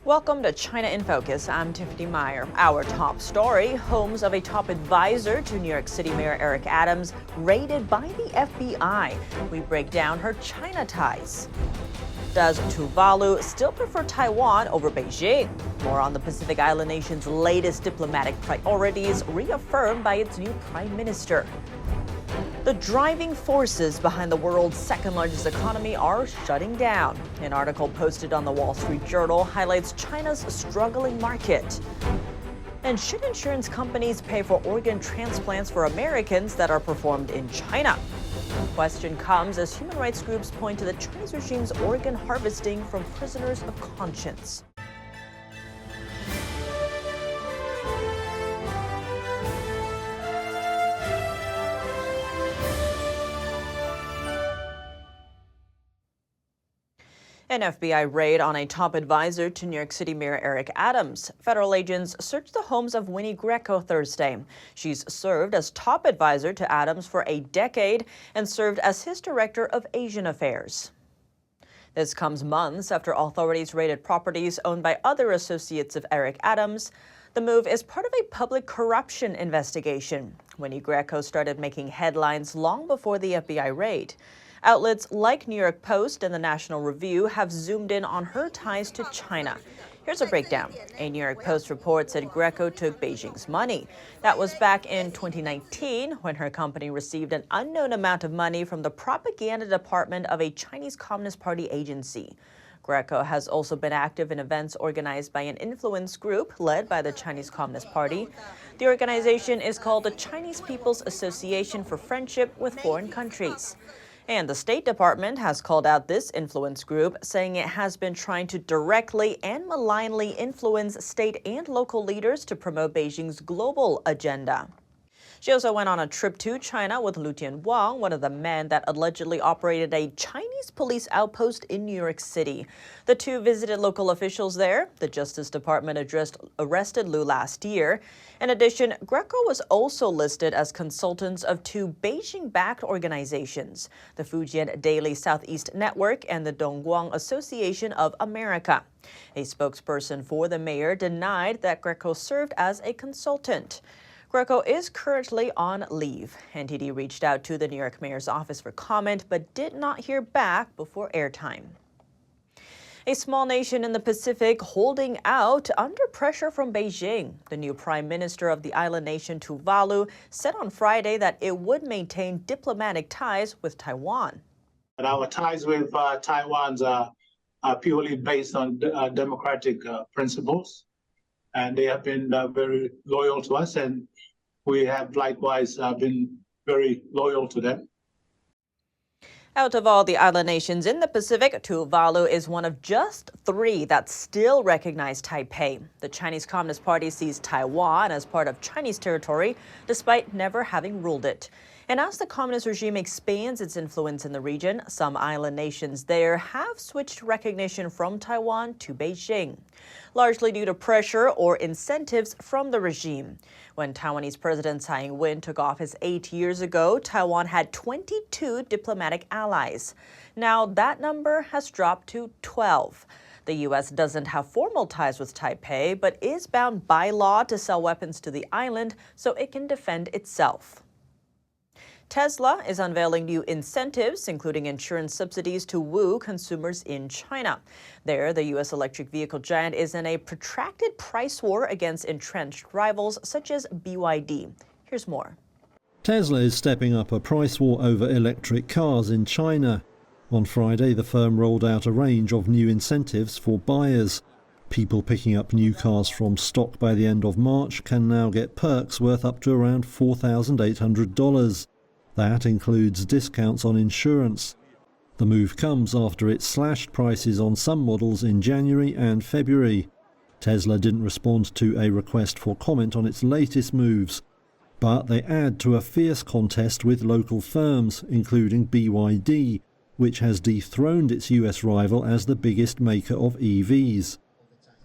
Welcome to China in Focus. I'm Tiffany Meyer. Our top story, homes of a top advisor to New York City Mayor Eric Adams raided by the FBI. We break down her China ties. Does Tuvalu still prefer Taiwan over Beijing? More on the Pacific Island nation's latest diplomatic priorities reaffirmed by its new prime minister. The driving forces behind the world's second-largest economy are shutting down. An article posted on the Wall Street Journal highlights China's struggling market. And should insurance companies pay for organ transplants for Americans that are performed in China? The question comes as human rights groups point to the Chinese regime's organ harvesting from prisoners of conscience. An FBI raid on a top advisor to New York City Mayor Eric Adams. Federal agents searched the homes of Winnie Greco Thursday. She's served as top advisor to Adams for a decade and served as his director of Asian affairs. This comes months after authorities raided properties owned by other associates of Eric Adams. The move is part of a public corruption investigation. Winnie Greco started making headlines long before the FBI raid. Outlets like New York Post and the National Review have zoomed in on her ties to China. Here's a breakdown. A New York Post report said Greco took Beijing's money. That was back in 2019 when her company received an unknown amount of money from the propaganda department of a Chinese Communist Party agency. Greco has also been active in events organized by an influence group led by the Chinese Communist Party. The organization is called the Chinese People's Association for Friendship with Foreign Countries. And the State Department has called out this influence group, saying it has been trying to directly and malignly influence state and local leaders to promote Beijing's global agenda. She also went on a trip to China with Lu Tianwang, one of the men that allegedly operated a Chinese police outpost in New York City. The two visited local officials there. The Justice Department arrested Lu last year. In addition, Greco was also listed as consultants of two Beijing-backed organizations, the Fujian Daily Southeast Network and the Dongguan Association of America. A spokesperson for the mayor denied that Greco served as a consultant. Greco is currently on leave. NTD reached out to the New York mayor's office for comment, but did not hear back before airtime. A small nation in the Pacific holding out under pressure from Beijing. The new prime minister of the island nation Tuvalu said on Friday that it would maintain diplomatic ties with Taiwan. And our ties with Taiwan are purely based on democratic principles. And they have been very loyal to us, and we have likewise been very loyal to them. Out of all the island nations in the Pacific, Tuvalu is one of just 3 that still recognize Taipei. The Chinese Communist Party sees Taiwan as part of Chinese territory, despite never having ruled it. And as the communist regime expands its influence in the region, some island nations there have switched recognition from Taiwan to Beijing, largely due to pressure or incentives from the regime. When Taiwanese President Tsai Ing-wen took office 8 years ago, Taiwan had 22 diplomatic allies. Now that number has dropped to 12. The U.S. doesn't have formal ties with Taipei, but is bound by law to sell weapons to the island so it can defend itself. Tesla is unveiling new incentives, including insurance subsidies to woo consumers in China. There, the U.S. electric vehicle giant is in a protracted price war against entrenched rivals such as BYD. Here's more. Tesla is stepping up a price war over electric cars in China. On Friday, the firm rolled out a range of new incentives for buyers. People picking up new cars from stock by the end of March can now get perks worth up to around $4,800. That includes discounts on insurance. The move comes after it slashed prices on some models in January and February. Tesla didn't respond to a request for comment on its latest moves, but they add to a fierce contest with local firms, including BYD, which has dethroned its US rival as the biggest maker of EVs.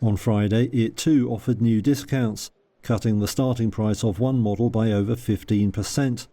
On Friday, it too offered new discounts, cutting the starting price of one model by over 15%.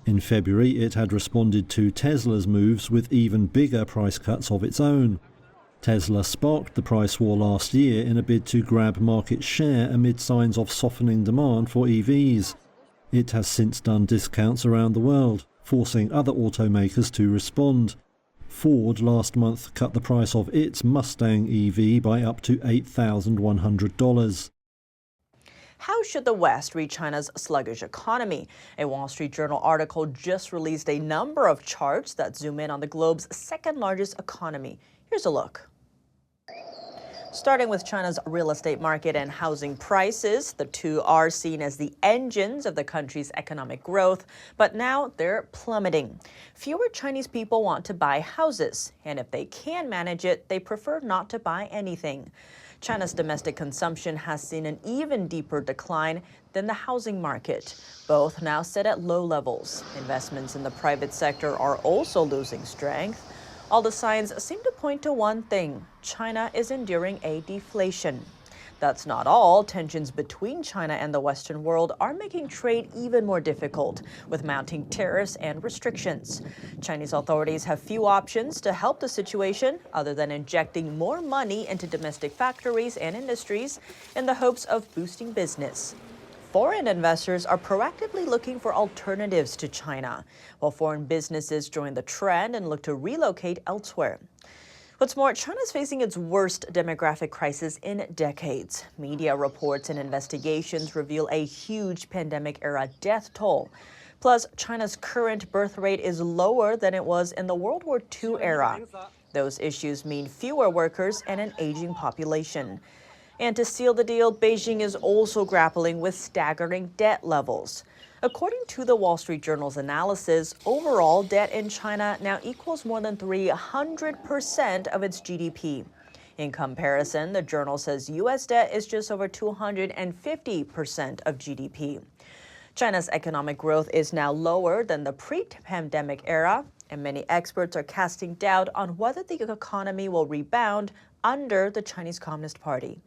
In February, it had responded to Tesla's moves with even bigger price cuts of its own. Tesla sparked the price war last year in a bid to grab market share amid signs of softening demand for EVs. It has since done discounts around the world, forcing other automakers to respond. Ford last month cut the price of its Mustang EV by up to $8,100. How should the West read China's sluggish economy? A Wall Street Journal article just released a number of charts that zoom in on the globe's second largest economy. Here's a look. Starting with China's real estate market and housing prices, the two are seen as the engines of the country's economic growth, but now they're plummeting. Fewer Chinese people want to buy houses, and if they can manage it, they prefer not to buy anything. China's domestic consumption has seen an even deeper decline than the housing market, both now set at low levels. Investments in the private sector are also losing strength. All the signs seem to point to one thing: China is enduring a deflation. That's not all. Tensions between China and the Western world are making trade even more difficult, with mounting tariffs and restrictions. Chinese authorities have few options to help the situation other than injecting more money into domestic factories and industries in the hopes of boosting business. Foreign investors are proactively looking for alternatives to China, while foreign businesses join the trend and look to relocate elsewhere. What's more, China's facing its worst demographic crisis in decades. Media reports and investigations reveal a huge pandemic-era death toll. Plus, China's current birth rate is lower than it was in the World War II era. Those issues mean fewer workers and an aging population. And to seal the deal, Beijing is also grappling with staggering debt levels. According to the Wall Street Journal's analysis, overall debt in China now equals more than 300% of its GDP. In comparison, the journal says U.S. debt is just over 250% of GDP. China's economic growth is now lower than the pre-pandemic era, and many experts are casting doubt on whether the economy will rebound under the Chinese Communist Party.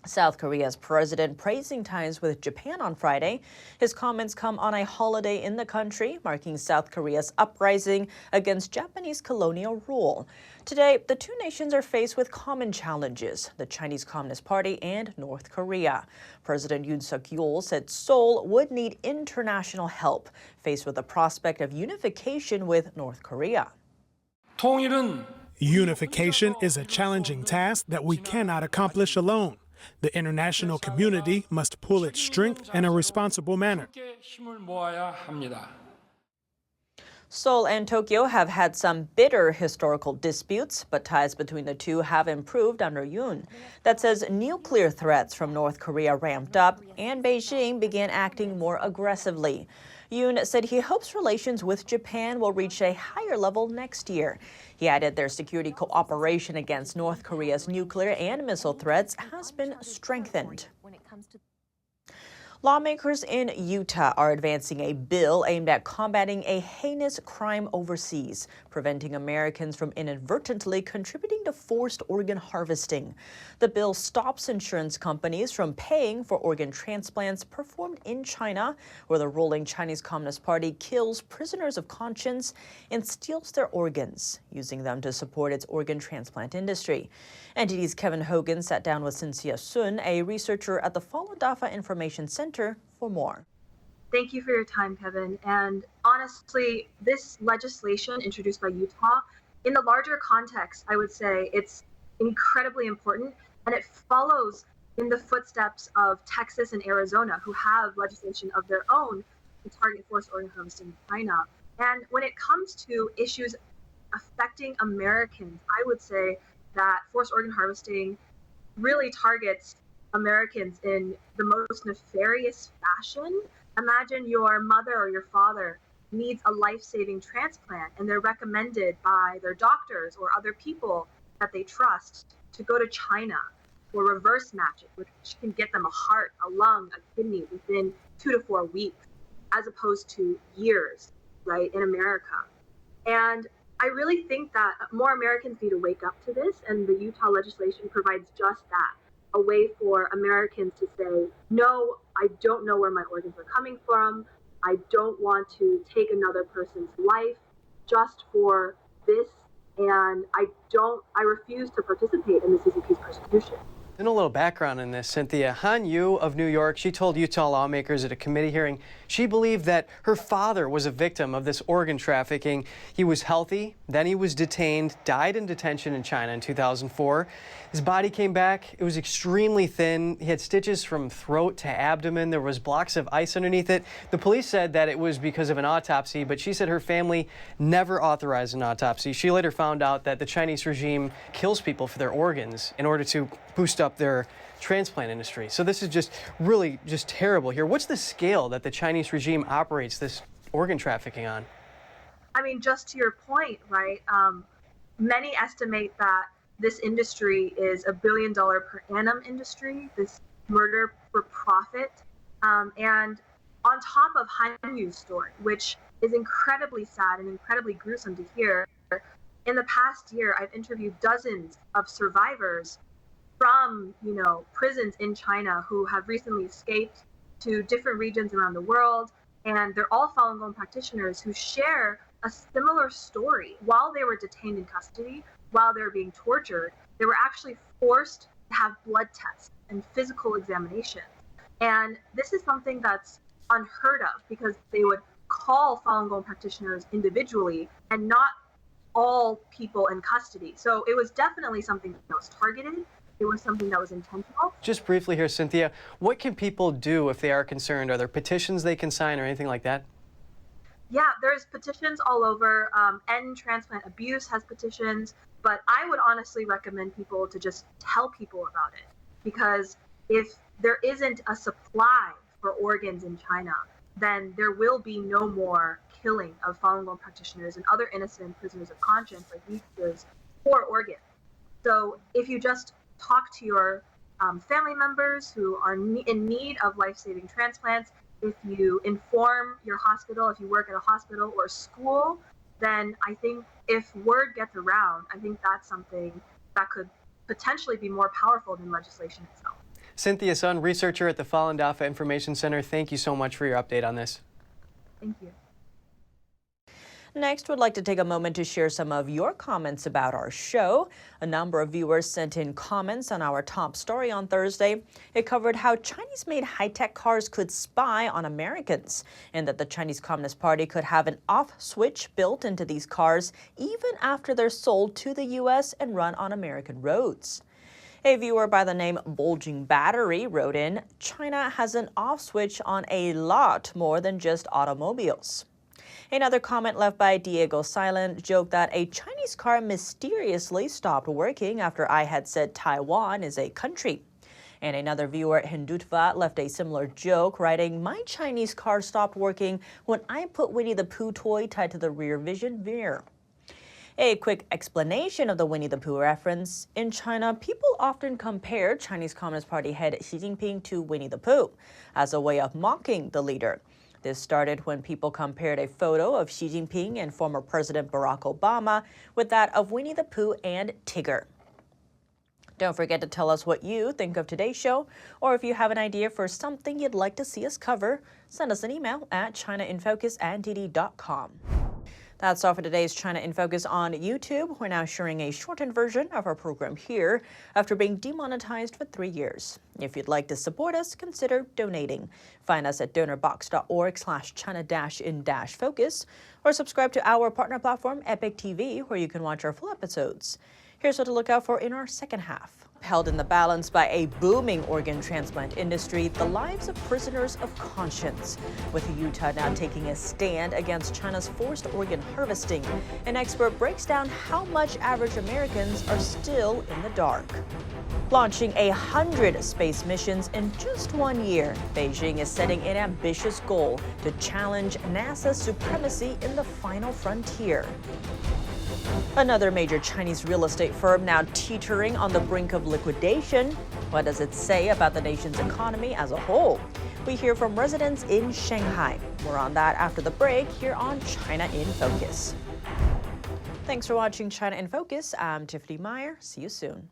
South Korea's president praising ties with Japan on Friday. His comments come on a holiday in the country, marking South Korea's uprising against Japanese colonial rule. Today, the two nations are faced with common challenges: the Chinese Communist Party and North Korea. President Yoon Suk-yeol said Seoul would need international help, faced with the prospect of unification with North Korea. Unification is a challenging task that we cannot accomplish alone. The international community must pull its strength in a responsible manner. Seoul and Tokyo have had some bitter historical disputes, but ties between the two have improved under Yoon. That says nuclear threats from North Korea ramped up and Beijing began acting more aggressively. Yoon said he hopes relations with Japan will reach a higher level next year. He added their security cooperation against North Korea's nuclear and missile threats has been strengthened. Lawmakers in Utah are advancing a bill aimed at combating a heinous crime overseas, preventing Americans from inadvertently contributing to forced organ harvesting. The bill stops insurance companies from paying for organ transplants performed in China, where the ruling Chinese Communist Party kills prisoners of conscience and steals their organs, using them to support its organ transplant industry. NTD's Kevin Hogan sat down with Cynthia Sun, a researcher at the Falun Dafa Information Center, for more. Thank you for your time, Kevin. And honestly, this legislation introduced by Utah, in the larger context, I would say it's incredibly important, and it follows in the footsteps of Texas and Arizona, who have legislation of their own to target forced organ harvesting in China. And when it comes to issues affecting Americans, I would say that forced organ harvesting really targets Americans in the most nefarious fashion. Imagine your mother or your father needs a life-saving transplant, and they're recommended by their doctors or other people that they trust to go to China or reverse match it, which can get them a heart, a lung, a kidney within 2 to 4 weeks, as opposed to years, right, in America. And I really think that more Americans need to wake up to this, and the Utah legislation provides just that, a way for Americans to say, no, I don't know where my organs are coming from. I don't want to take another person's life just for this and I refuse to participate in the CCP's persecution. And a little background in this, Cynthia. Han Yu of New York, she told Utah lawmakers at a committee hearing she believed that her father was a victim of this organ trafficking. He was healthy, then he was detained, died in detention in China in 2004. His body came back. It was extremely thin. He had stitches from throat to abdomen. There was blocks of ice underneath it. The police said that it was because of an autopsy, but she said her family never authorized an autopsy. She later found out that the Chinese regime kills people for their organs in order to boost up their transplant industry. So this is just really just terrible here. What's the scale that the Chinese regime operates this organ trafficking on? I mean, just to your point, right? Many estimate that this industry is $1 billion per annum industry, this murder for profit. And on top of Han Yu's story, which is incredibly sad and incredibly gruesome to hear, in the past year, I've interviewed dozens of survivors from, prisons in China who have recently escaped to different regions around the world. And they're all Falun Gong practitioners who share a similar story. While they were detained in custody, while they were being tortured, they were actually forced to have blood tests and physical examinations. And this is something that's unheard of because they would call Falun Gong practitioners individually and not all people in custody. So it was definitely something that was targeted. It was something that was intentional. Just briefly here, Cynthia, what can people do if they are concerned? Are there petitions they can sign or anything like that? Yeah, there's petitions all over. End Transplant Abuse has petitions, but I would honestly recommend people to just tell people about it, because if there isn't a supply for organs in China, then there will be no more killing of Falun Gong practitioners and other innocent prisoners of conscience like Uyghurs for organs. So if you just talk to your family members who are in need of life-saving transplants, if you inform your hospital, if you work at a hospital or school, then I think if word gets around, I think that's something that could potentially be more powerful than legislation itself. Cynthia Sun, researcher at the Falun Dafa Information Center, thank you so much for your update on this. Thank you. Next, we'd like to take a moment to share some of your comments about our show. A number of viewers sent in comments on our top story on Thursday. It covered how Chinese-made high-tech cars could spy on Americans, and that the Chinese Communist Party could have an off switch built into these cars even after they're sold to the U.S. and run on American roads. A viewer by the name Bulging Battery wrote in, China has an off switch on a lot more than just automobiles. Another comment left by Diego Silent joked that a Chinese car mysteriously stopped working after I had said Taiwan is a country. And another viewer, Hindutva, left a similar joke, writing, my Chinese car stopped working when I put Winnie the Pooh toy tied to the rear vision mirror. A quick explanation of the Winnie the Pooh reference. In China, people often compare Chinese Communist Party head Xi Jinping to Winnie the Pooh as a way of mocking the leader. This started when people compared a photo of Xi Jinping and former President Barack Obama with that of Winnie the Pooh and Tigger. Don't forget to tell us what you think of today's show, or if you have an idea for something you'd like to see us cover, send us an email at chinainfocus@dd.com. That's all for today's China in Focus on YouTube. We're now sharing a shortened version of our program here after being demonetized for 3 years. If you'd like to support us, consider donating. Find us at donorbox.org/China-in-focus or subscribe to our partner platform, Epic TV, where you can watch our full episodes. Here's what to look out for in our second half. Held in the balance by a booming organ transplant industry, the lives of prisoners of conscience. With Utah now taking a stand against China's forced organ harvesting, an expert breaks down how much average Americans are still in the dark. Launching 100 space missions in just 1 year, Beijing is setting an ambitious goal to challenge NASA's supremacy in the final frontier. Another major Chinese real estate firm now teetering on the brink of liquidation. What does it say about the nation's economy as a whole? We hear from residents in Shanghai. More on that after the break here on China in Focus. Thanks for watching China in Focus. I'm Tiffany Meyer. See you soon.